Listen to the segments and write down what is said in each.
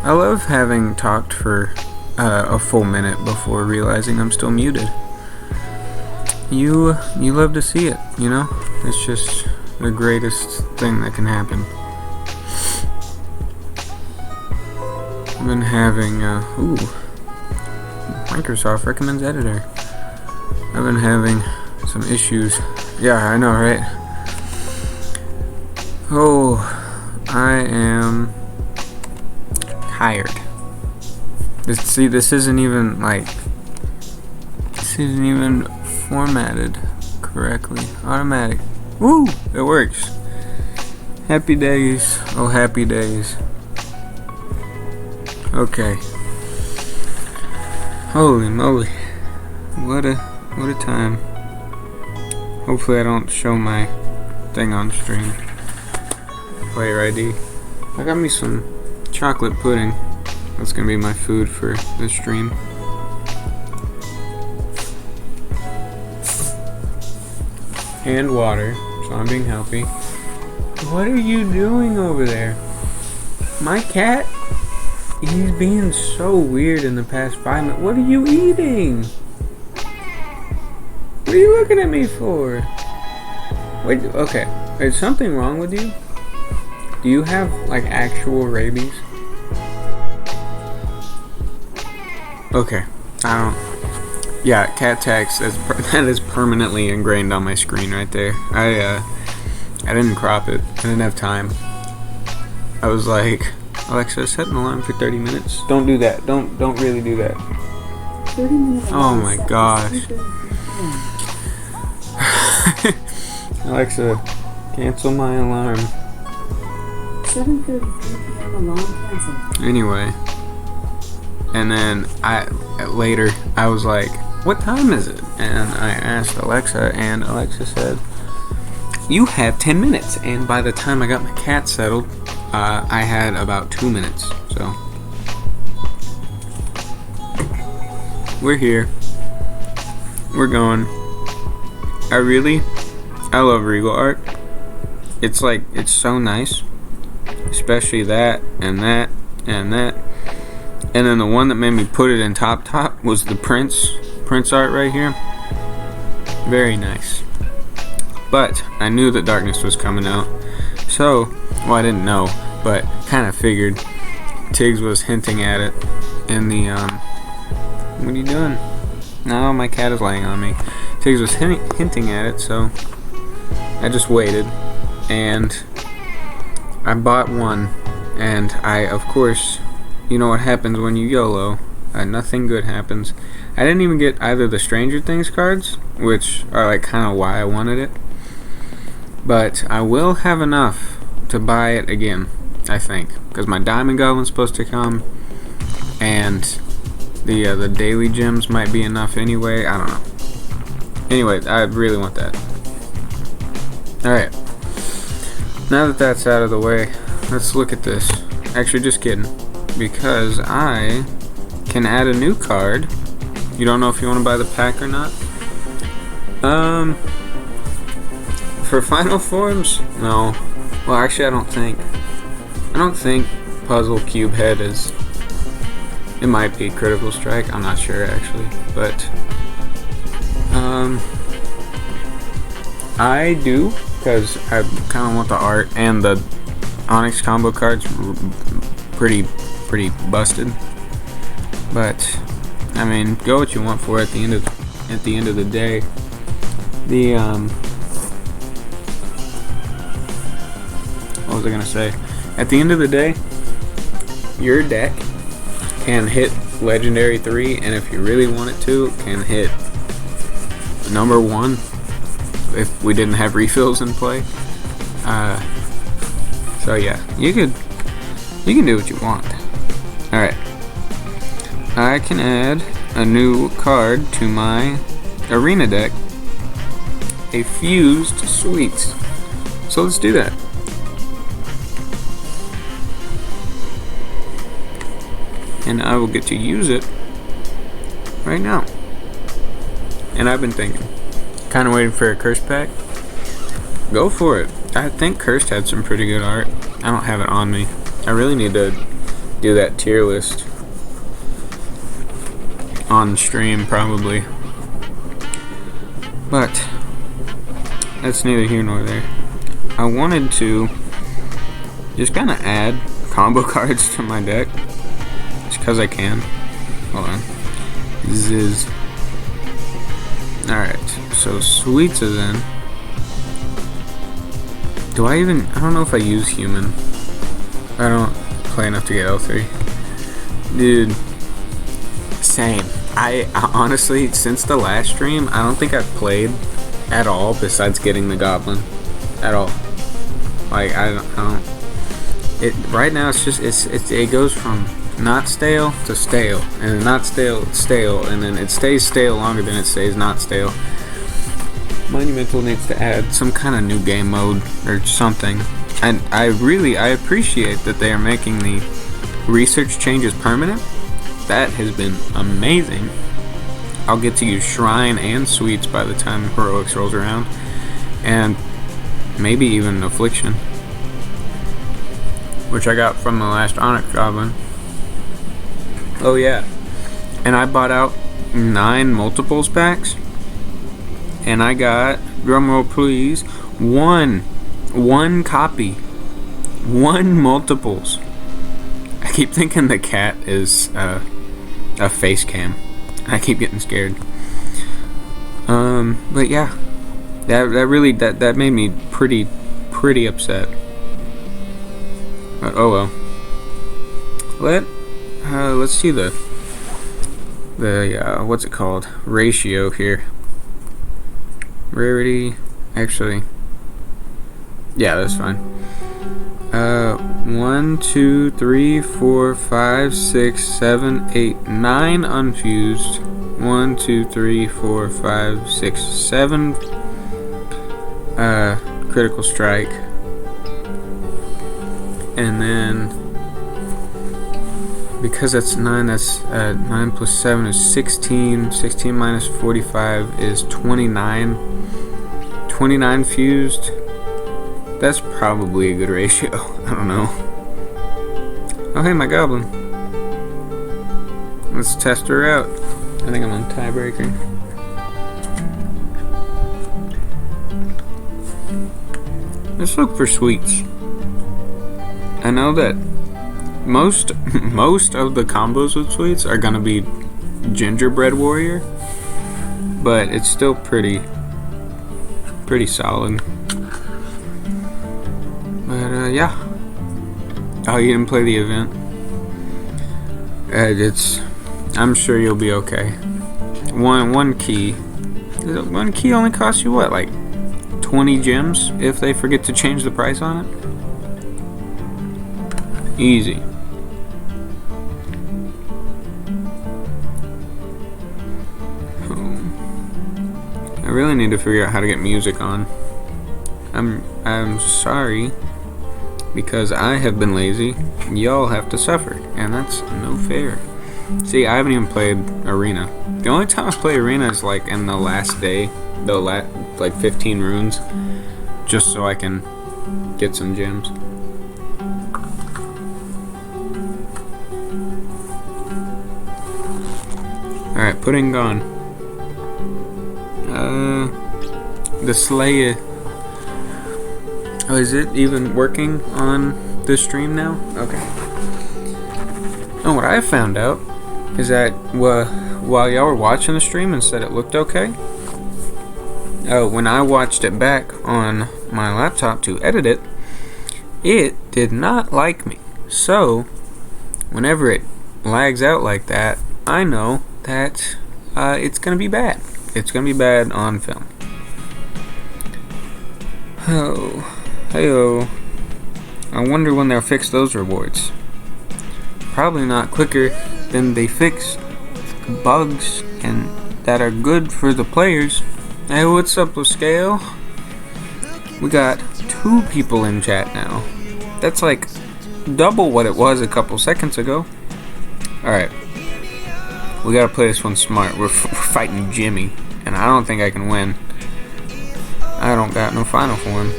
I love having talked for a full minute before realizing I'm still muted. You love to see it, you know? It's just the greatest thing that can happen. I've been having, Microsoft recommends editor. I've been having some issues. Yeah, I know, right? Oh, I am tired. This isn't even formatted correctly. Automatic. Woo! It works. Happy days. Oh, happy days. Okay. Holy moly. What a time. Hopefully I don't show my thing on stream. Player ID. I got me some chocolate pudding. That's gonna be my food for this stream. And water, so I'm being healthy. What are you doing over there? My cat? He's being so weird in the past 5 minutes. What are you eating? What are you looking at me for? Wait, okay. Is something wrong with you? Do you have, like, actual rabies? Okay. Yeah, cat tax, that is permanently ingrained on my screen right there. I didn't crop it. I didn't have time. I was like, Alexa, set an alarm for 30 minutes. Don't do that. Don't really do that. 30 minutes. Oh my gosh. Alexa, cancel my alarm. 7:33 p.m. alarm canceled. Anyway. And then later I was like, what time is it? And I asked Alexa, and Alexa said, you have 10 minutes. And by the time I got my cat settled, I had about 2 minutes. So we're here. We're going. I love Regal art. It's like, it's so nice. Especially that, and that, and that. And then the one that made me put it in top was the Prince art right here. Very nice. But I knew that Darkness was coming out. So, well, I didn't know, but kind of figured. Tiggs was hinting at it in the, what are you doing? No, my cat is laying on me. Tiggs was hinting at it, so I just waited. And I bought one. And I, of course, you know what happens when you YOLO. Nothing good happens. I didn't even get either the Stranger Things cards, which are like kind of why I wanted it. But I will have enough to buy it again, I think, because my Diamond Goblin's supposed to come, and the daily gems might be enough anyway. I don't know. Anyway, I really want that. Alright. Now that that's out of the way, let's look at this. Actually, just kidding. Because I can add a new card. You don't know if you want to buy the pack or not? For Final Forms? No. Well, actually, I don't think Puzzle Cube Head is. It might be Critical Strike. I'm not sure, actually. But, I do, because I kind of want the art, and the Onyx combo cards pretty busted. But I mean, go what you want for it. At the end of the day, what was I gonna say? At the end of the day, your deck can hit Legendary 3, and if you really want it to, can hit number 1 if we didn't have refills in play. So yeah, you can do what you want. Alright. I can add a new card to my arena deck. A Fused Sweets. So let's do that. And I will get to use it right now. And I've been thinking, kind of waiting for a Cursed pack. Go for it. I think Cursed had some pretty good art. I don't have it on me. I really need to do that tier list on stream probably. But that's neither here nor there. I wanted to just kind of add combo cards to my deck just because I can. Hold on. Ziz. Alright, so Sweets is in. I don't know if I use human. I don't play enough to get L3. Dude, same. I honestly, since the last stream, I don't think I've played at all besides getting the goblin. At all. Like, I don't. Right now, it goes from not stale to stale, and then not stale to stale, and then it stays stale longer than it stays not stale. Monumental needs to add some kind of new game mode or something. And I appreciate that they are making the research changes permanent. That has been amazing. I'll get to use Shrine and Sweets by the time Heroics rolls around. And maybe even Affliction, which I got from the last Onyx Goblin. Oh yeah. And I bought out 9 multiples packs. And I got, drumroll please, one copy. 1 multiples. I keep thinking the cat is a face cam. I keep getting scared. But yeah. That made me pretty upset. But oh well. Let's see the what's it called? Ratio here. Rarity, actually, yeah, that's fine. 1, 2, 3, 4, 5, 6, 7, 8, 9 unfused. 1, 2, 3, 4, 5, 6, 7 critical strike, and then because that's 9, that's 9 plus 7 is 16. 16 minus 45 is 29. 29 fused. That's probably a good ratio. I don't know. Oh hey, my goblin. Let's test her out. I think I'm on tiebreaker. Let's look for Sweets. I know that most of the combos with Sweets are gonna be Gingerbread Warrior, but it's still pretty solid. But yeah. Oh, you didn't play the event? I'm sure you'll be okay. One key. One key only costs you what, like 20 gems if they forget to change the price on it? Easy. I really need to figure out how to get music on. I'm sorry, because I have been lazy. Y'all have to suffer, and that's no fair. See, I haven't even played Arena. The only time I play Arena is like in the last day, like 15 runes, just so I can get some gems. Alright, pudding gone. The Slayer. Oh, is it even working on the stream now? Okay. Oh, what I found out is that while y'all were watching the stream and said it looked okay, when I watched it back on my laptop to edit it, it did not like me. So, whenever it lags out like that, I know that it's gonna be bad. It's gonna be bad on film. Oh, heyo. I wonder when they'll fix those rewards. Probably not quicker than they fix bugs and that are good for the players. Hey, what's up with Scale? We got 2 people in chat now. That's like double what it was a couple seconds ago. Alright. We gotta play this one smart. We're fighting Jimmy, and I don't think I can win. I don't got no final form.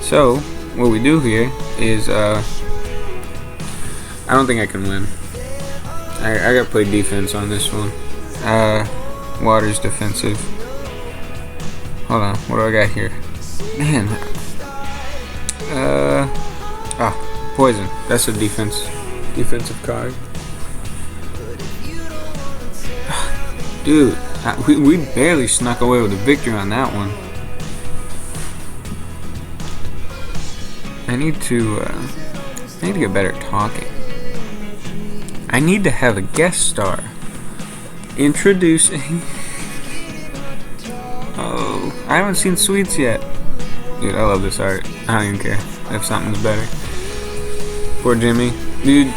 So, what we do here is, I don't think I can win. I gotta play defense on this one. Water's defensive. Hold on, what do I got here? Man. Poison. That's a defensive card. Dude, we barely snuck away with a victory on that one. I need to get better at talking. I need to have a guest star. Introducing. Oh, I haven't seen Sweets yet. Dude, I love this art. I don't even care if something's better. Poor Jimmy. Dude,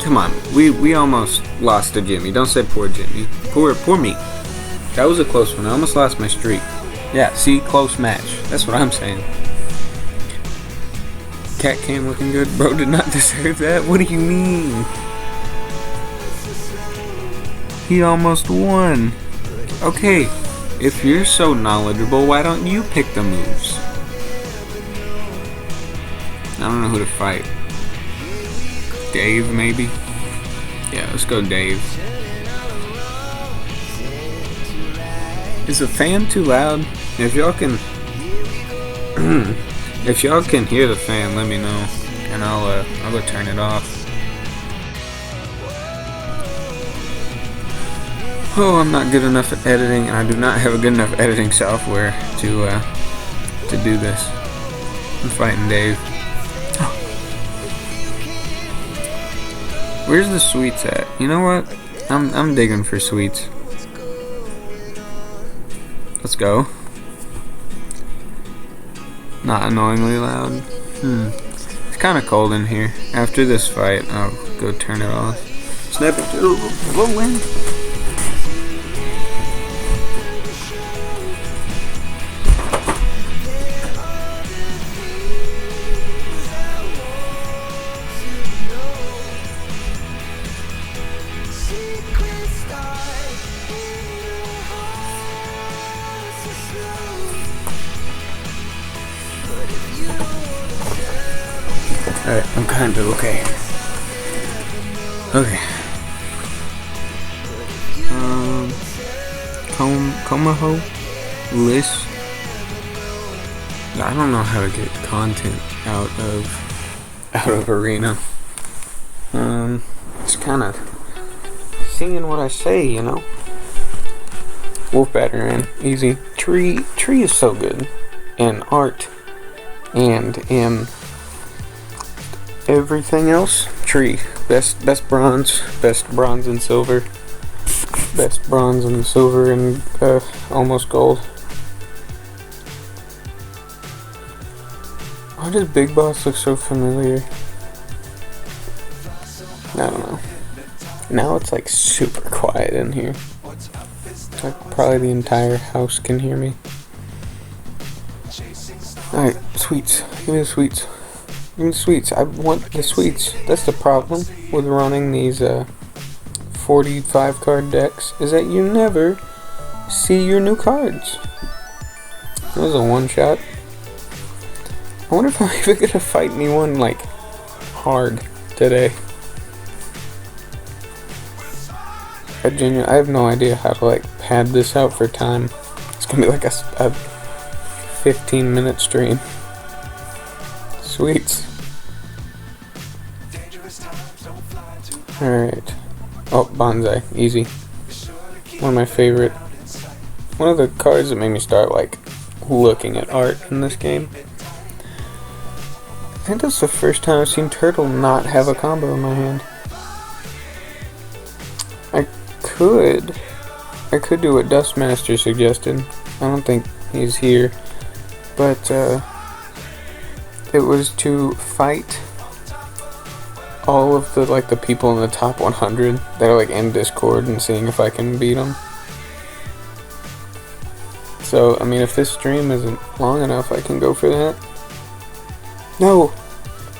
come on. We almost lost to Jimmy. Don't say poor Jimmy. Poor me. That was a close one. I almost lost my streak. Yeah, see? Close match. That's what I'm saying. Cat cam looking good. Bro did not deserve that. What do you mean? He almost won. Okay, if you're so knowledgeable, why don't you pick the moves? I don't know who to fight. Dave, maybe? Yeah, let's go Dave. Is the fan too loud? If y'all can... if y'all can hear the fan, let me know. And I'll go turn it off. Oh, I'm not good enough at editing, and I do not have a good enough editing software to do this. I'm fighting Dave. Where's the Sweets at? You know what? I'm digging for Sweets. Let's go. Not annoyingly loud. It's kind of cold in here. After this fight, I'll go turn it off. Snap it to the wind. Alright, I'm kinda okay. Okay. Comaho? List? I don't know how to get content out of Arena. It's kinda seeing what I say, you know? Wolf Battering, easy. Tree is so good. In art and in everything else. Tree. Best bronze and silver. Best bronze and silver and almost gold. Why does Big Boss look so familiar? I don't know. Now it's like super quiet in here. Like probably the entire house can hear me. Alright, Sweets. Give me the Sweets. Give me the Sweets. I want the Sweets. That's the problem with running these 45 card decks, is that you never see your new cards. That was a one shot. I wonder if I'm even gonna fight anyone like hard today. I have no idea how to like pad this out for time. It's gonna be like a 15-minute stream. Sweets. Alright. Oh, Bonsai. Easy. One of my favorite. One of the cards that made me start like looking at art in this game. I think that's the first time I've seen Turtle not have a combo in my hand. I could do what Dustmaster suggested. I don't think he's here. But it was to fight all of the people in the top 100 that are like in Discord and seeing if I can beat them. So I mean, if this stream isn't long enough, I can go for that. No,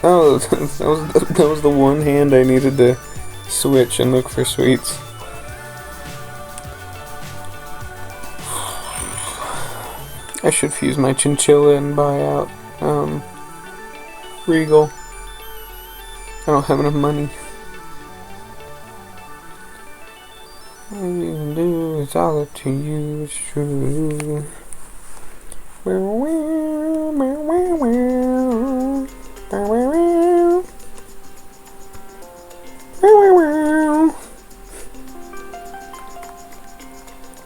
that was the one hand I needed to switch and look for Sweets. I should fuse my Chinchilla and buy out Regal. I don't have enough money. It's all up to you, it's true.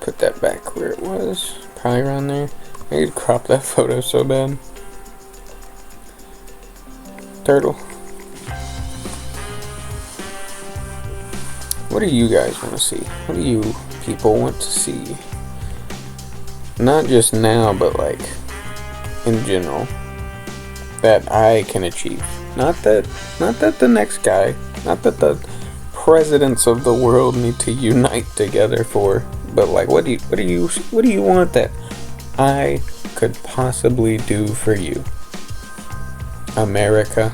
Put that back where it was. Probably around there. I need to crop that photo so bad. Turtle. What do you guys want to see? What do you people want to see? Not just now, but like in general, that I can achieve. Not that the next guy, not that the presidents of the world need to unite together for, but like what do you want that I could possibly do for you, America?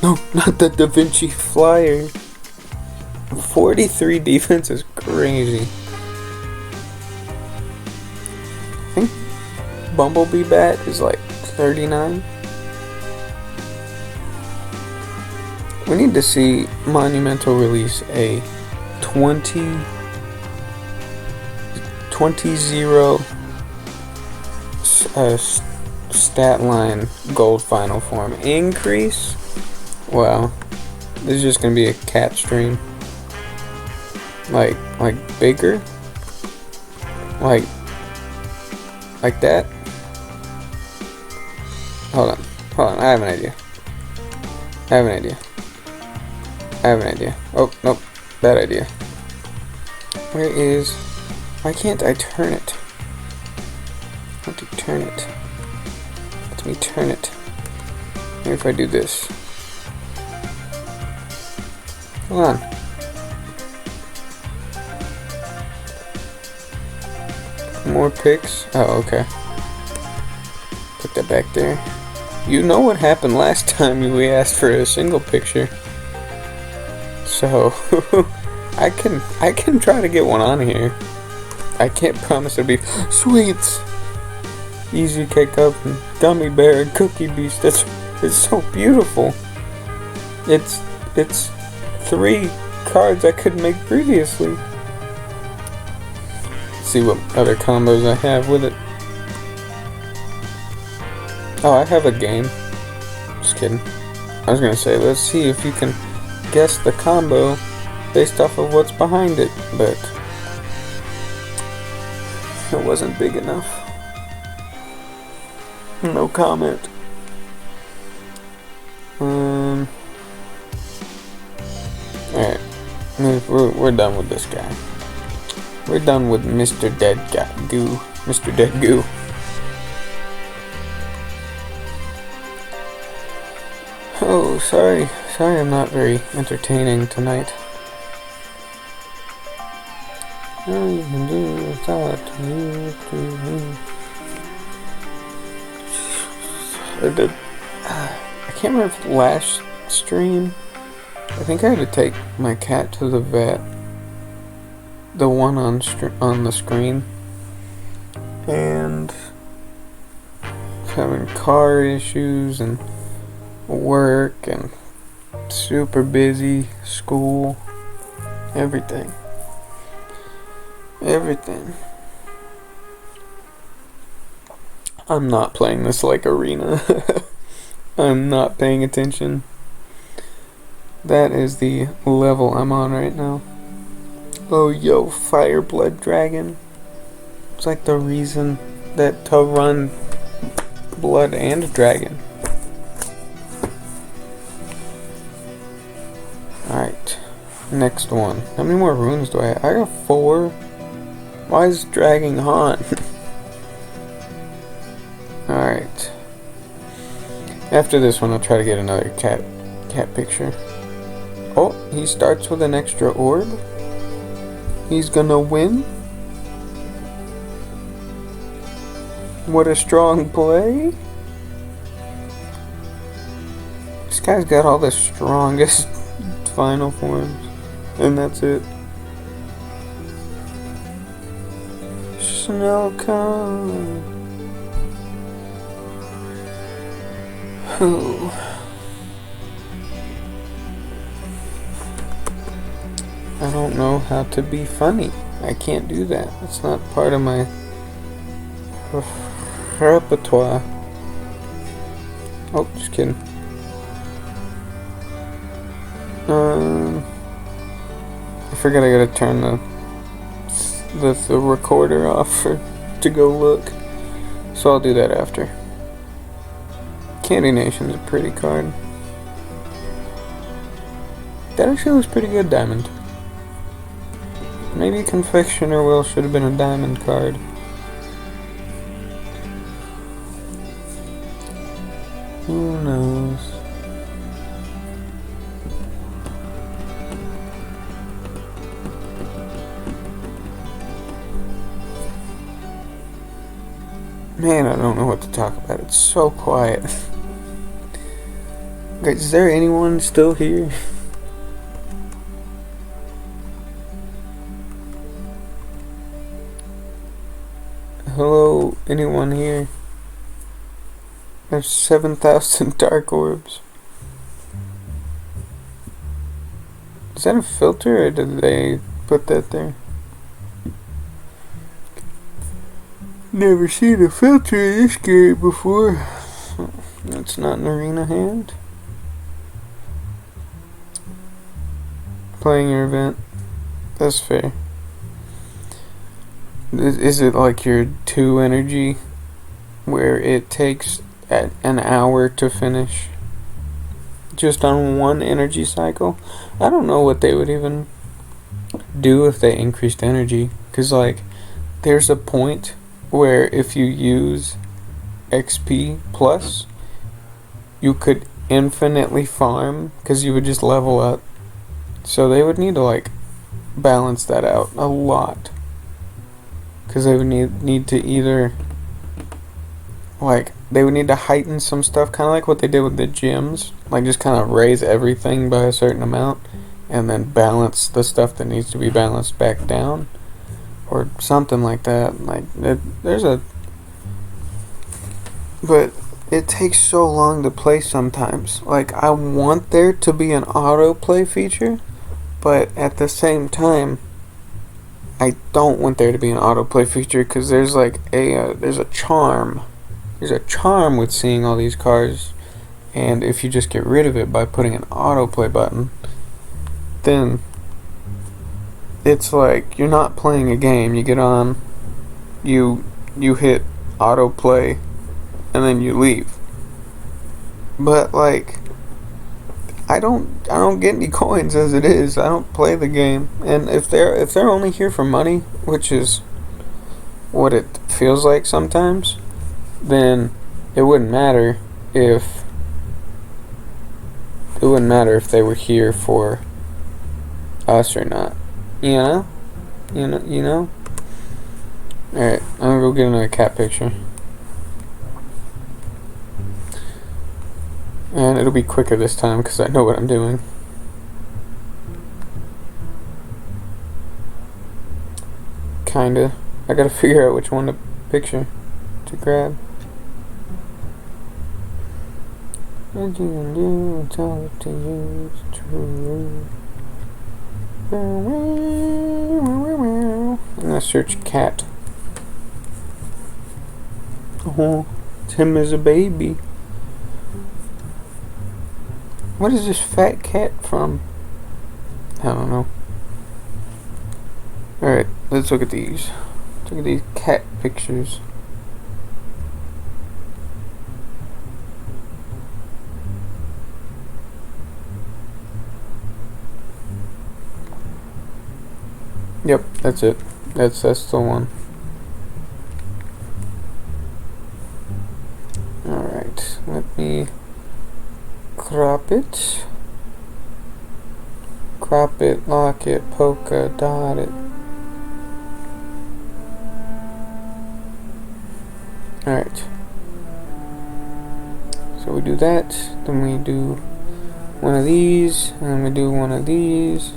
No, not the Da Vinci Flyer. 43 defense is crazy. I think Bumblebee Bat is like 39. We need to see Monumental release a 20-0 stat line gold final form increase. Wow, this is just gonna be a cat stream. Like bigger? Like that? Hold on, I have an idea. Oh, nope, bad idea. Why can't I turn it? How to turn it? Let me turn it. Maybe if I do this. Hold on. More pics? Oh, okay. Put that back there. You know what happened last time we asked for a single picture. So, I can try to get one on here. I can't promise it'll be sweets. Easy Cake Up and Gummy Bear and Cookie Beast. It's so beautiful. It's 3 cards I couldn't make previously. Let's see what other combos I have with it. Oh, I have a game. Just kidding. I was gonna say, let's see if you can guess the combo based off of what's behind it, but it wasn't big enough. No comment. Alright. We're done with this guy. We're done with Mr. Dead Goo. Mr. Dead Goo. Oh, sorry I'm not very entertaining tonight. All you can do is talk to you, I can't remember if the last stream, I think I had to take my cat to the vet. The one on the screen. And having car issues and work and super busy, school, everything. I'm not playing this like Arena. I'm not paying attention. That is the level I'm on right now. Oh, yo, Fire Blood Dragon. It's like the reason that to run Blood and Dragon. Alright, next one. How many more runes do I have? I got 4. Why is it dragging on? Alright. After this one, I'll try to get another cat picture. Oh, he starts with an extra orb? He's gonna win? What a strong play. This guy's got all the strongest final forms, and that's it. Snow cone. I don't know how to be funny. I can't do that. It's not part of my repertoire. Oh, just kidding. I forgot I gotta turn the recorder off to go look. So I'll do that after. Candy Nation's a pretty card. That actually was pretty good, Diamond. Maybe Confectioner Will should have been a Diamond card. Who knows? Man, I don't know what to talk about. It's so quiet. Guys, is there anyone still here? Hello, anyone here? There's 7,000 dark orbs. Is that a filter or did they put that there? Never seen a filter in this game before. That's not an arena hand. Playing your event. That's fair. Is it like your 2 energy where it takes an hour to finish just on 1 energy cycle? I don't know what they would even do if they increased energy, because like there's a point where if you use XP plus you could infinitely farm because you would just level up. So they would need to like balance that out a lot. Because they would need to either, like, they would need to heighten some stuff, kind of like what they did with the gyms. Like, just kind of raise everything by a certain amount, and then balance the stuff that needs to be balanced back down. Or something like that. Like, but it takes so long to play sometimes. Like, I want there to be an autoplay feature, but at the same time, I don't want there to be an autoplay feature because there's like there's a charm. There's a charm with seeing all these cards, and if you just get rid of it by putting an autoplay button, then it's like you're not playing a game. You get on, you hit autoplay, and then you leave. But like, I don't get any coins as it is. I don't play the game, and if they're only here for money, which is what it feels like sometimes, then it wouldn't matter if they were here for us or not. You know. All right, I'm gonna go get another cat picture. And it'll be quicker this time because I know what I'm doing. Kinda. I gotta figure out which one to picture to grab. What you gonna do? Talk to you, it's true. I'm gonna search cat. Oh, it's him as a baby. What is this fat cat from? I don't know. Alright, let's look at these. Let's look at these cat pictures. Yep, that's it. That's the one. Alright, let me crop it, lock it, polka dot it. Alright, so we do that, then we do one of these, and then we do one of these,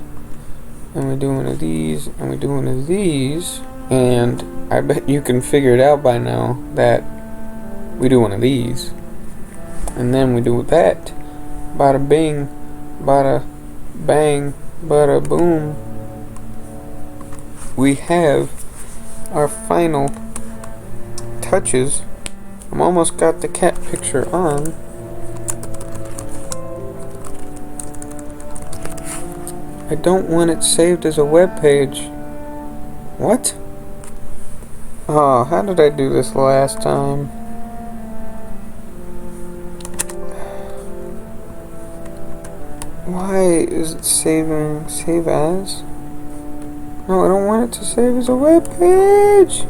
and we do one of these, and we do one of these, and I bet you can figure it out by now that we do one of these, and then we do that. Bada bing, bada bang, bada boom, we have our final touches. I'm almost got the cat picture on. I don't want it saved as a web page. What? Oh, how did I do this last time? Why is it saving? Save as? No, I don't want it to save as a web page.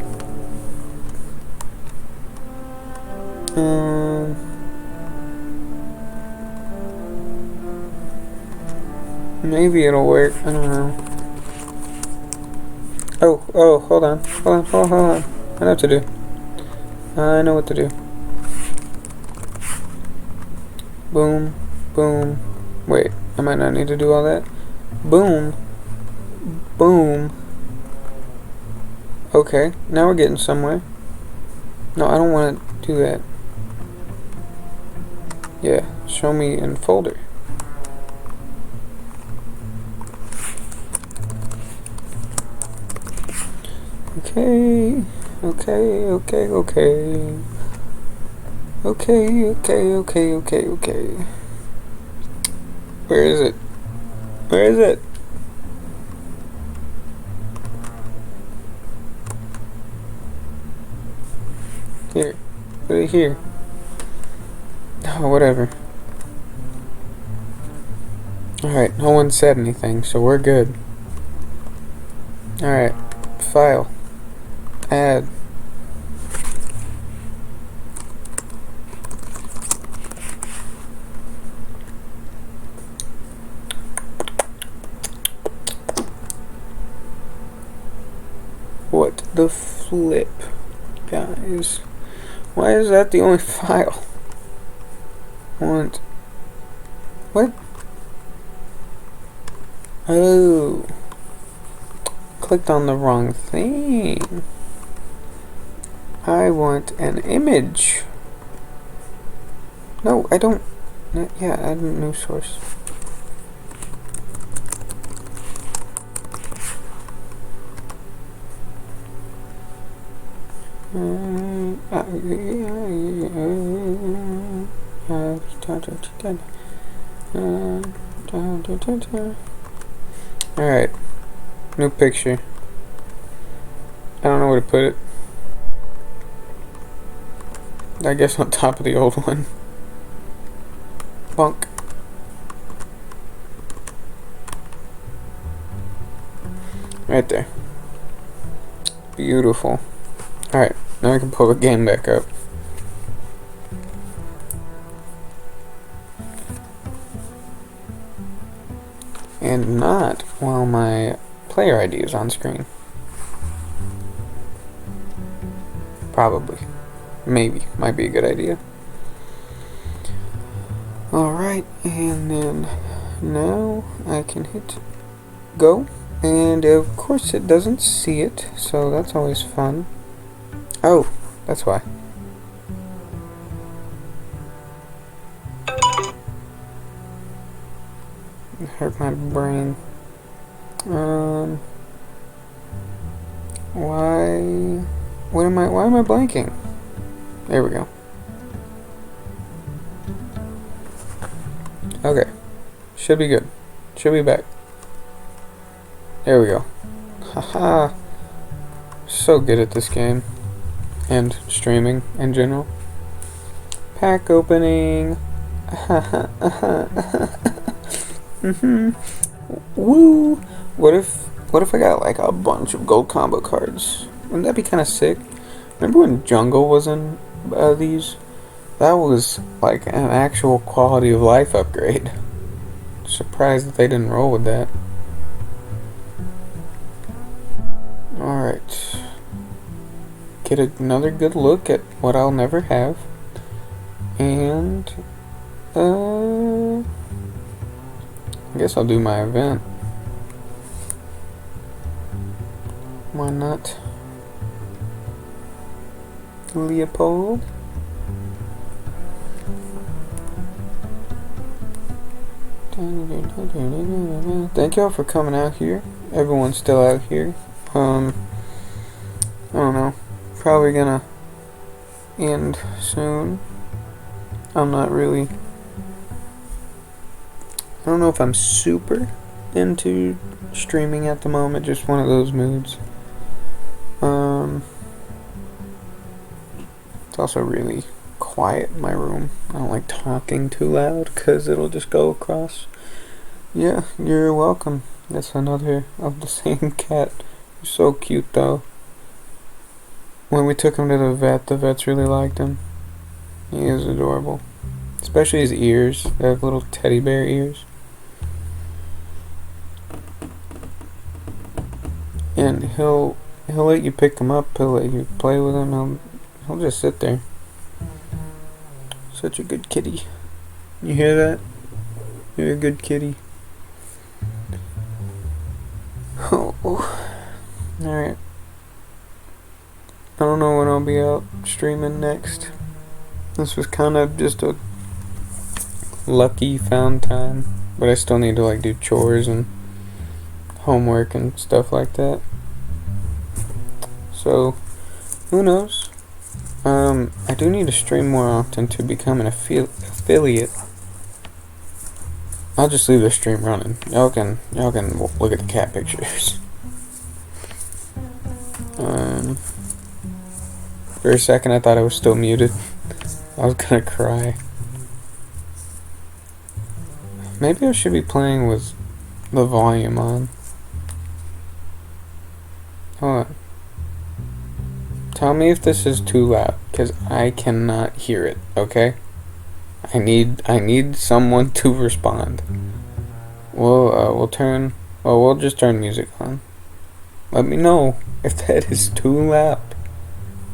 Maybe it'll work. I don't know. Oh, hold on. Hold on. I know what to do. I know what to do. Boom. Boom. Wait, I might not need to do all that. Boom. Boom. Okay, now we're getting somewhere. No, I don't want to do that. Yeah, show me in folder. Okay. Where is it? Where is it? Here. Put it here. Oh, whatever. Alright, no one said anything, so we're good. Alright. File. Add. What the flip, guys? Why is that the only file? What? Oh. Clicked on the wrong thing. I want an image. No, I don't. Yeah, add a new source. Alright. New picture. I don't know where to put it. I guess on top of the old one. Bunk. Right there. Beautiful. Alright, now I can pull the game back up. And not while my player ID is on screen. Probably. Maybe. Might be a good idea. Alright, and then now I can hit go. And of course it doesn't see it, so that's always fun. Oh, that's why. It hurt my brain. Why am I blanking? There we go. Okay. Should be good. Should be back. There we go. Haha. So good at this game. And streaming in general. Pack opening. Woo! What if I got like a bunch of gold combo cards? Wouldn't that be kind of sick? Remember when Jungle was in these? That was like an actual quality of life upgrade. Surprised that they didn't roll with that. Alright. Get another good look at what I'll never have. And I guess I'll do my event. Why not? Leopold. Thank y'all for coming out here. Everyone's still out here. I don't know. Probably gonna end soon. I'm not really. I don't know if I'm super into streaming at the moment. Just one of those moods. It's also really quiet in my room. I don't like talking too loud because it'll just go across. Yeah, you're welcome. That's another of the same cat. He's so cute though. When we took him to the vets really liked him. He is adorable. Especially his ears. They have little teddy bear ears. And he'll let you pick him up. He'll let you play with him. He'll just sit there. Such a good kitty. You hear that? You're a good kitty. Oh. Alright. I don't know when I'll be out streaming next. This was kind of just a lucky found time. But I still need to like do chores and homework and stuff like that. So, who knows? I do need to stream more often to become an affiliate. I'll just leave the stream running. Y'all can look at the cat pictures. For a second I thought I was still muted. I was gonna cry. Maybe I should be playing with the volume on. Hold on. Tell me if this is too loud, because I cannot hear it, okay? I need someone to respond. We'll just turn music on. Let me know if that is too loud.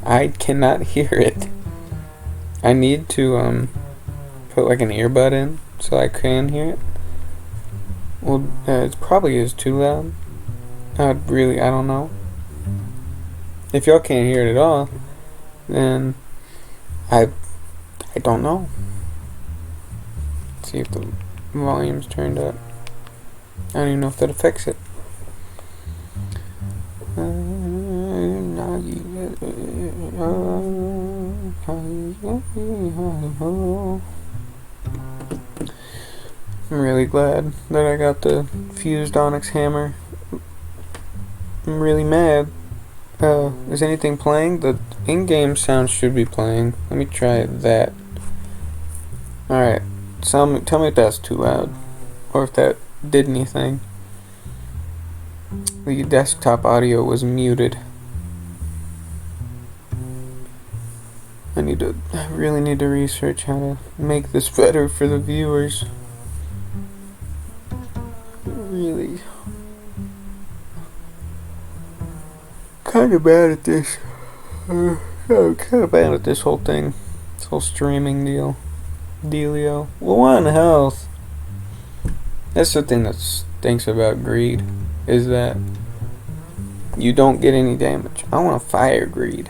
I cannot hear it. I need to put like an earbud in so I can hear it. Well, it probably is too loud. I don't know. If y'all can't hear it at all, then I don't know. Let's see if the volume's turned up. I don't even know if that affects it. I'm really glad that I got the fused onyx hammer. I'm really mad. Is anything playing? The in-game sound should be playing. Let me try that. Alright. Tell me if that's too loud. Or if that did anything. The desktop audio was muted. I really need to research how to make this better for the viewers. Really. Kind of bad at this. Kind of bad at this whole thing. This whole streaming dealio. One health. That's the thing that stinks about greed. Is that you don't get any damage. I want to fire greed.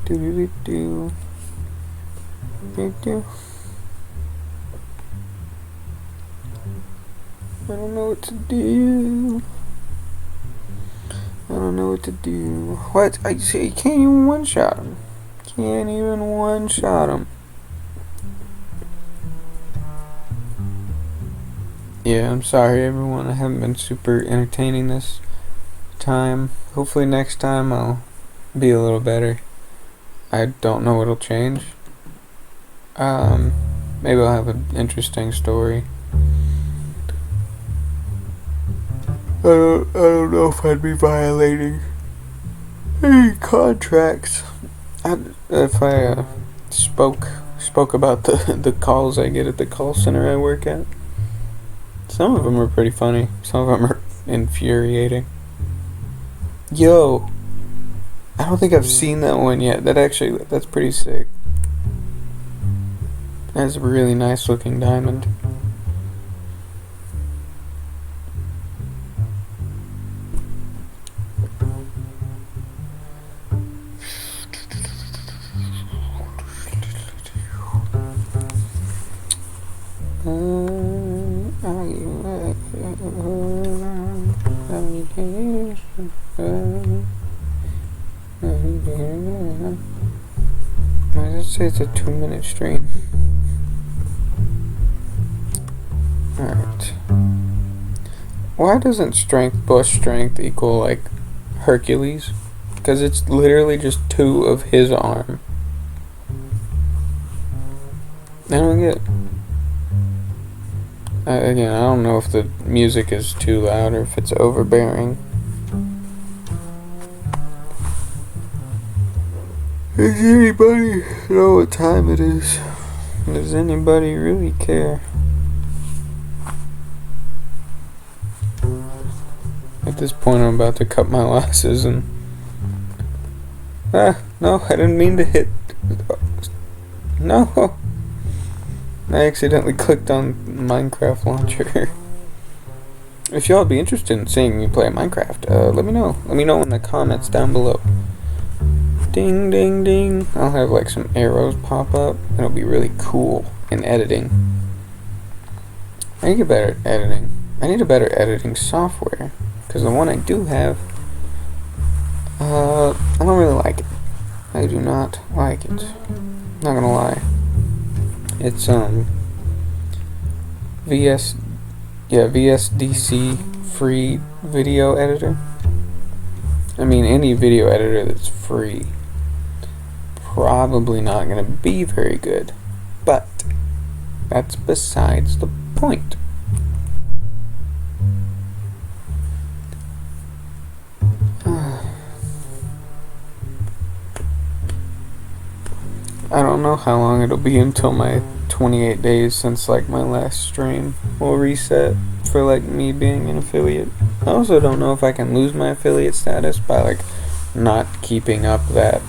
Do. I don't know what to do. What? I say you can't even one-shot him. Can't even one-shot him. Yeah, I'm sorry everyone. I haven't been super entertaining this time. Hopefully next time I'll be a little better. I don't know what'll change. Maybe I'll have an interesting story. I don't know if I'd be violating any contracts. If I spoke about the calls I get at the call center I work at. Some of them are pretty funny. Some of them are infuriating. Yo, I don't think I've seen that one yet. That's pretty sick. That's a really nice looking diamond. Let's say it's a 2-minute stream. Alright. Why doesn't bush strength equal like Hercules? Because it's literally just 2 of his arm. I don't get it. Again, I don't know if the music is too loud or if it's overbearing. Does anybody know what time it is? Does anybody really care? At this point, I'm about to cut my losses and... no, I didn't mean to hit... No! I accidentally clicked on Minecraft launcher. If y'all be interested in seeing me play Minecraft, let me know. Let me know in the comments down below. Ding, ding, ding. I'll have like some arrows pop up. It'll be really cool in editing. I need to get better at editing. I need a better editing software. Because the one I do have, I don't really like it. I do not like it. Not gonna lie. It's VSDC free video editor. I mean, any video editor that's free probably not gonna be very good, but that's besides the point. I don't know how long it'll be until my 28 days since like my last stream will reset for like me being an affiliate. I also don't know if I can lose my affiliate status by like not keeping up that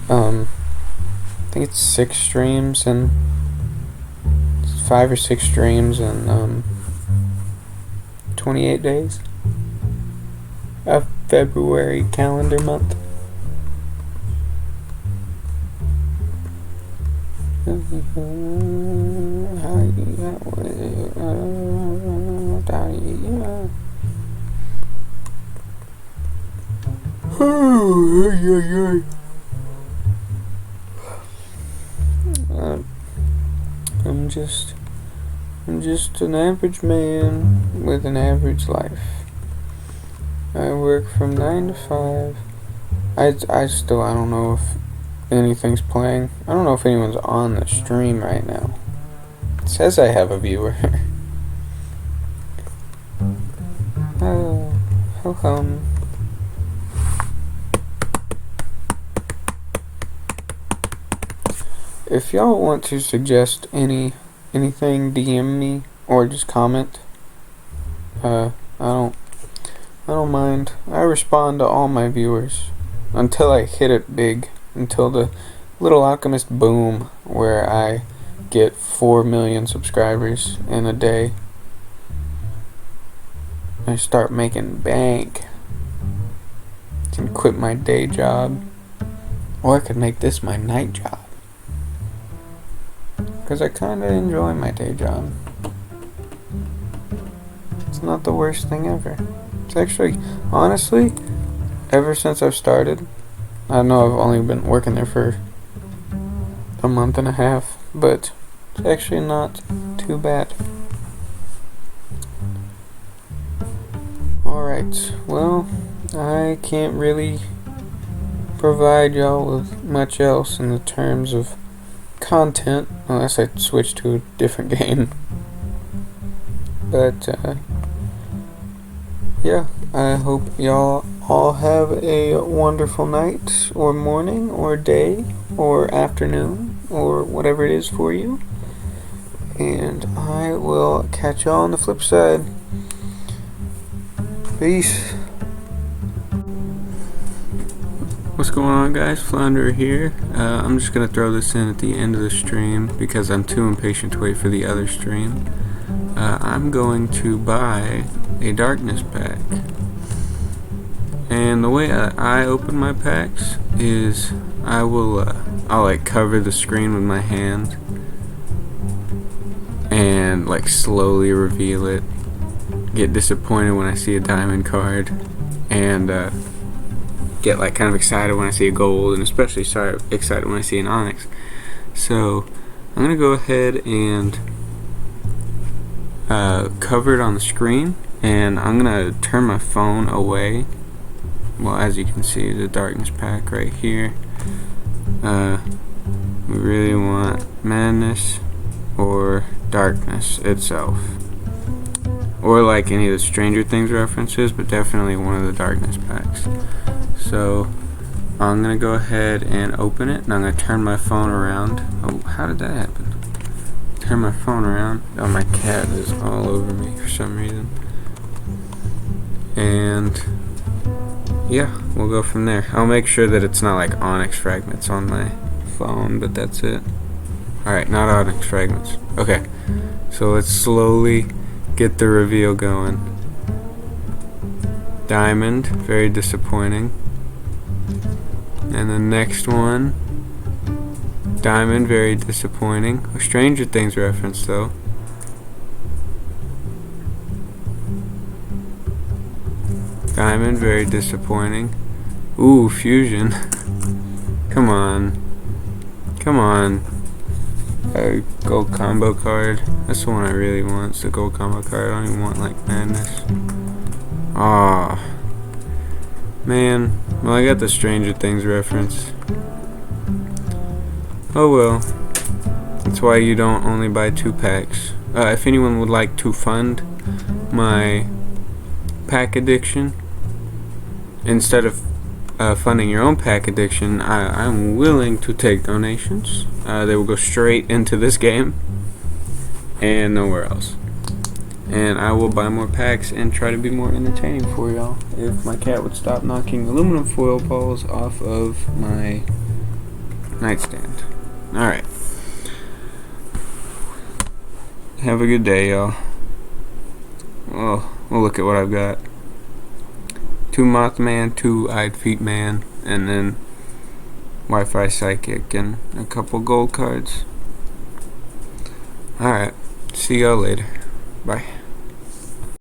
I think it's 6 streams and 5 or 6 streams in 28 days of February calendar month. I'm just an average man with an average life. I work from 9 to 5. I don't know if anything's playing. I don't know if anyone's on the stream right now. It says I have a viewer. Oh, how come? If y'all want to suggest anything, DM me or just comment. I don't mind. I respond to all my viewers until I hit it big. Until the Little Alchemist boom, where I get 4 million subscribers in a day. I start making bank. I can quit my day job. Or I could make this my night job. Because I kind of enjoy my day job. It's not the worst thing ever. It's actually, honestly, ever since I've started, I know I've only been working there for a month and a half, but it's actually not too bad. Alright, well, I can't really provide y'all with much else in the terms of content, unless I switch to a different game. But, yeah, I hope y'all all have a wonderful night, or morning, or day, or afternoon, or whatever it is for you. And I will catch y'all on the flip side. Peace. What's going on, guys? Flounder here. I'm just gonna throw this in at the end of the stream because I'm too impatient to wait for the other stream. I'm going to buy a darkness pack. And the way I open my packs is I'll like cover the screen with my hand and like slowly reveal it. Get disappointed when I see a diamond card and get like kind of excited when I see a gold, and especially excited when I see an onyx. So I'm gonna go ahead and cover it on the screen, and I'm gonna turn my phone away. Well, as you can see, the darkness pack right here. We really want madness or darkness itself, or like any of the Stranger Things references, but definitely one of the darkness packs. So I'm gonna go ahead and open it, and I'm gonna turn my phone around. Oh, how did that happen? Turn my phone around. Oh, my cat is all over me for some reason. And yeah, we'll go from there. I'll make sure that it's not like onyx fragments on my phone, but that's it. Alright, not onyx fragments. Okay, so let's slowly get the reveal going. Diamond, very disappointing. And the next one, diamond, very disappointing. A Stranger Things reference though. Diamond, very disappointing. Ooh, fusion. Come on. Come on. A gold combo card. That's the one I really want. It's the gold combo card. I don't even want like madness. Ah, man. Well, I got the Stranger Things reference. Oh well. That's why you don't only buy 2 packs. If anyone would like to fund my pack addiction, instead of funding your own pack addiction, I'm willing to take donations. They will go straight into this game and nowhere else. And I will buy more packs and try to be more entertaining for y'all if my cat would stop knocking aluminum foil balls off of my nightstand. Alright. Have a good day, y'all. Oh, well, look at what I've got. 2 Mothman, 2 Eyed Feet Man, and then Wi-Fi Psychic and a couple gold cards. Alright, see y'all later. Bye.